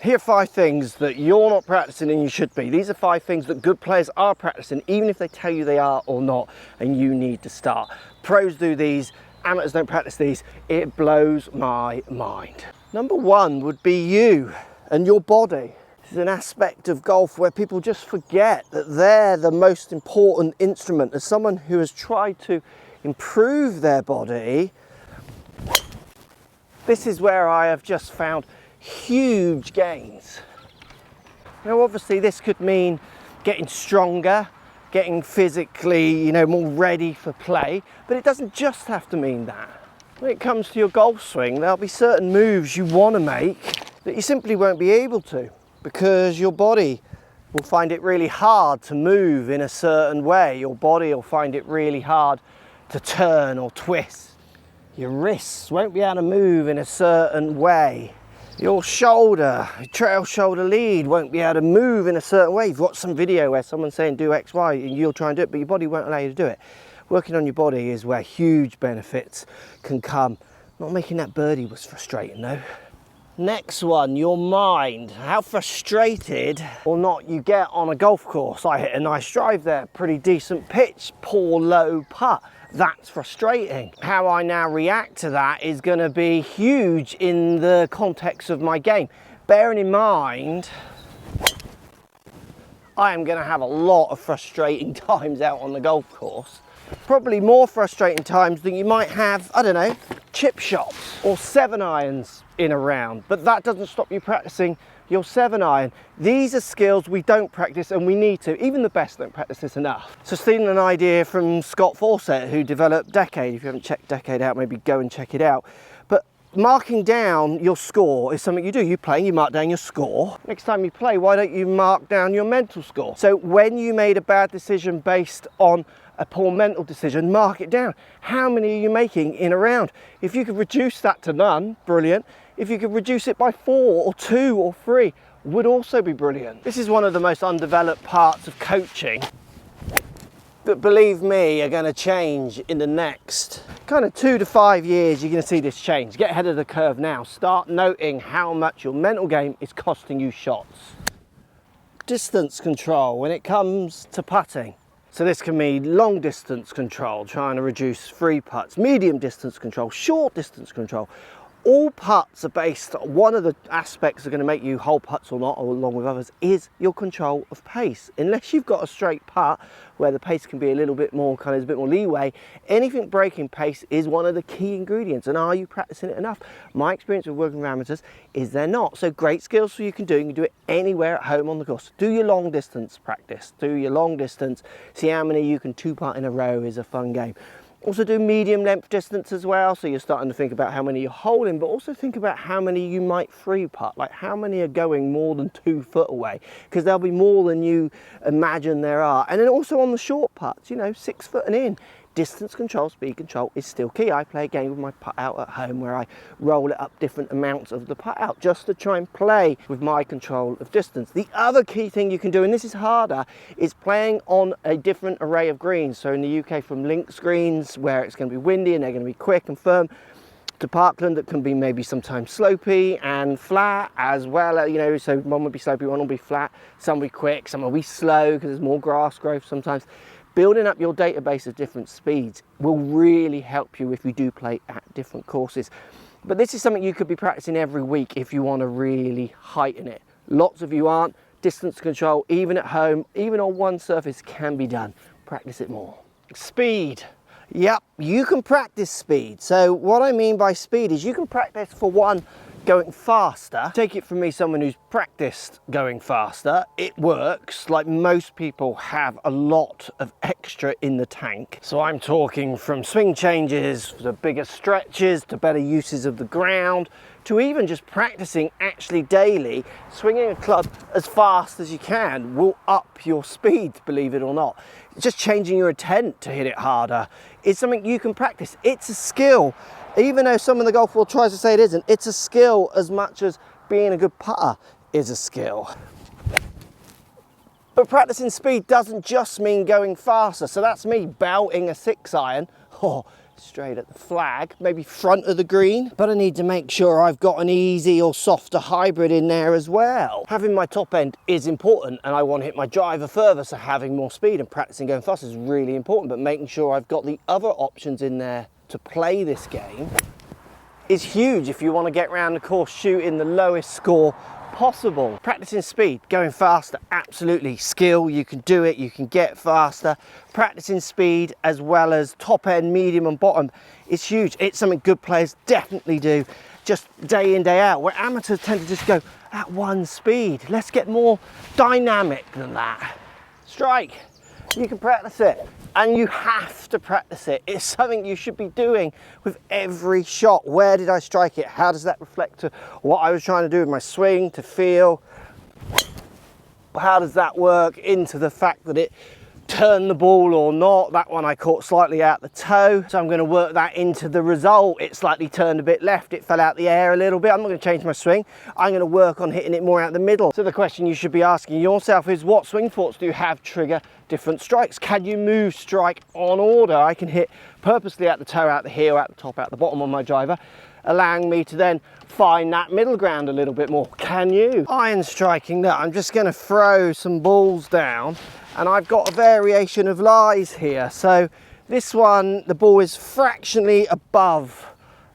Here are 5 things that you're not practicing and you should be. These are 5 things that good players are practicing, even if they tell you they are or not, and you need to start. Pros do these, amateurs don't practice these. It blows my mind. Number 1 would be you and your body. This is an aspect of golf where people just forget that they're the most important instrument. As someone who has tried to improve their body, this is where I have just found huge gains. Now obviously this could mean getting stronger, getting physically, more ready for play, but it doesn't just have to mean that. When it comes to your golf swing, there'll be certain moves you want to make that you simply won't be able to, because your body will find it really hard to move in a certain way. Your body will find it really hard to turn or twist. Your wrists won't be able to move in a certain way. Your shoulder, trail shoulder lead won't be able to move in a certain way. You've watched some video where someone's saying do X, Y, and you'll try and do it, but your body won't allow you to do it. Working on your body is where huge benefits can come. Not making that birdie was frustrating though. Next one, your mind. How frustrated or not you get on a golf course. I hit a nice drive there, pretty decent pitch, poor low putt. That's frustrating. How I now react to that is going to be huge in the context of my game. Bearing in mind, I am going to have a lot of frustrating times out on the golf course. Probably more frustrating times than you might have, I don't know, chip shots or 7-irons in a round. But that doesn't stop you practicing your 7-iron. These are skills we don't practice and we need to. Even the best don't practice this enough. So stealing an idea from Scott Fawcett, who developed Decade. If you haven't checked Decade out, maybe go and check it out. But marking down your score is something you do. You play and you mark down your score. Next time you play, why don't you mark down your mental score? So when you made a bad decision based on a poor mental decision, mark it down. How many are you making in a round? If you could reduce that to none, brilliant. If you could reduce it by 4 or 2 or 3, would also be brilliant. This is one of the most undeveloped parts of coaching that, believe me, are going to change in the next kind of 2 to 5 years. You're going to see this change. Get ahead of the curve now. Start noting how much your mental game is costing you shots. Distance control when it comes to putting. So this can mean long distance control, trying to reduce free putts, medium distance control, short distance control. All putts are based on one of the aspects that are going to make you hole putts or not, or along with others, is your control of pace. Unless you've got a straight putt where the pace can be a little bit more, there's a bit more leeway, anything breaking pace is one of the key ingredients. And are you practicing it enough? My experience with working with amateurs is they're not. So great skills so you can do it anywhere at home on the course. Do your long distance practice, do your long distance, see how many you can 2-putt in a row is a fun game. Also do medium length distance as well, so you're starting to think about how many you're holding, but also think about how many you might 3-putt, like how many are going more than 2 foot away, because there'll be more than you imagine there are. And then also on the short putts, 6 foot and in. Distance control, speed control is still key. I play a game with my putt out at home where I roll it up different amounts of the putt out just to try and play with my control of distance. The other key thing you can do, and this is harder, is playing on a different array of greens. So in the UK, from links greens where it's going to be windy and they're going to be quick and firm, to Parkland that can be maybe sometimes slopey and flat as well. So one will be slopey, one will be flat, some will be quick, some will be slow because there's more grass growth sometimes. Building up your database of different speeds will really help you if you do play at different courses. But this is something you could be practicing every week if you want to really heighten it. Lots of you aren't. Distance control, even at home, even on one surface, can be done. Practice it more. Speed. Yep, you can practice speed. So what I mean by speed is you can practice, for one, going faster. Take it from me, someone who's practiced going faster, it works. Like most people have a lot of extra in the tank. So I'm talking from swing changes to bigger stretches to better uses of the ground to even just practicing actually daily. Swinging a club as fast as you can will up your speed, believe it or not. Just changing your intent to hit it harder is something you can practice. It's a skill. Even though some in the golf world tries to say it isn't, it's a skill as much as being a good putter is a skill. But practicing speed doesn't just mean going faster. So that's me belting a 6-iron. straight at the flag, maybe front of the green, but I need to make sure I've got an easy or softer hybrid in there as well. Having my top end is important, and I want to hit my driver further, so having more speed and practicing going fast is really important, but making sure I've got the other options in there to play this game is huge if you want to get around the course shooting the lowest score possible. Practicing speed, going faster, absolutely. Skill, you can do it, you can get faster. Practicing speed as well as top end, medium and bottom is huge. It's something good players definitely do just day in, day out, where amateurs tend to just go at one speed. Let's get more dynamic than that. Strike, you can practice it. And you have to practice it. It's something you should be doing with every shot. Where did I strike it? How does that reflect to what I was trying to do with my swing, to feel? How does that work into the fact that it turned the ball or not? That one I caught slightly out the toe, so I'm going to work that into the result. It slightly turned a bit left, it fell out the air a little bit. I'm not going to change my swing. I'm going to work on hitting it more out the middle. So the question you should be asking yourself is, what swing thoughts do you have trigger different strikes? Can you move strike on order? I can hit purposely out the toe, out the heel, out the top, out the bottom on my driver, allowing me to then find that middle ground a little bit more. Can you? Iron striking that, I'm just going to throw some balls down, and I've got a variation of lies here. So this one, the ball is fractionally above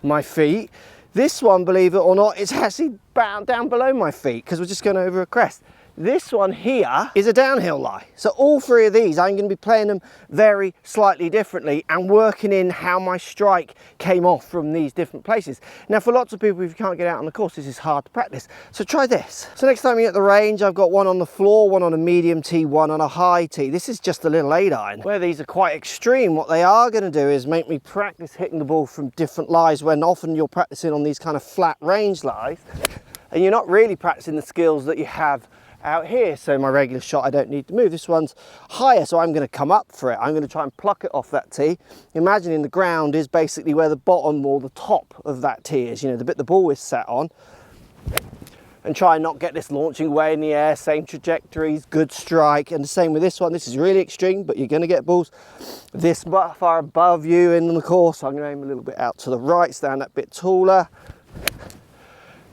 my feet. This one, believe it or not, is actually down below my feet because we're just going over a crest. This one here is a downhill lie. So all three of these, I'm going to be playing them very slightly differently and working in how my strike came off from these different places. Now, for lots of people, if you can't get out on the course, this is hard to practice. So try this. So next time you're at the range, I've got one on the floor, one on a medium tee, one on a high tee. This is just a little 8 iron. Where these are quite extreme, what they are going to do is make me practice hitting the ball from different lies, when often you're practicing on these kind of flat range lies, and you're not really practicing the skills that you have out here. So my regular shot, I don't need to move. This one's higher, so I'm going to come up for it. I'm going to try and pluck it off that tee, imagining the ground is basically where the bottom or the top of that tee is, you know, the bit the ball is set on, and try and not get this launching way in the air. Same trajectories, good strike. And the same with this one. This is really extreme, but you're going to get balls this far above you in the course. So I'm going to aim a little bit out to the right, stand that bit taller.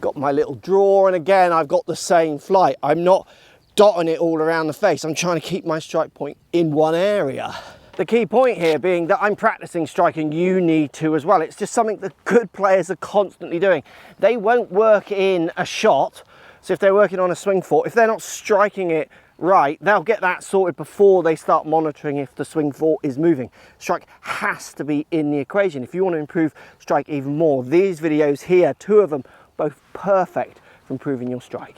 Got my little draw, and again I've got the same flight. I'm not dotting it all around the face. I'm trying to keep my strike point in one area. The key point here being that I'm practicing striking. You need to as well. It's just something that good players are constantly doing. They won't work in a shot. So if they're working on a swing thought, if they're not striking it right, they'll get that sorted before they start monitoring if the swing thought is moving. Strike has to be in the equation. If you want to improve strike even more, these videos here, 2 of them, both perfect for improving your strike.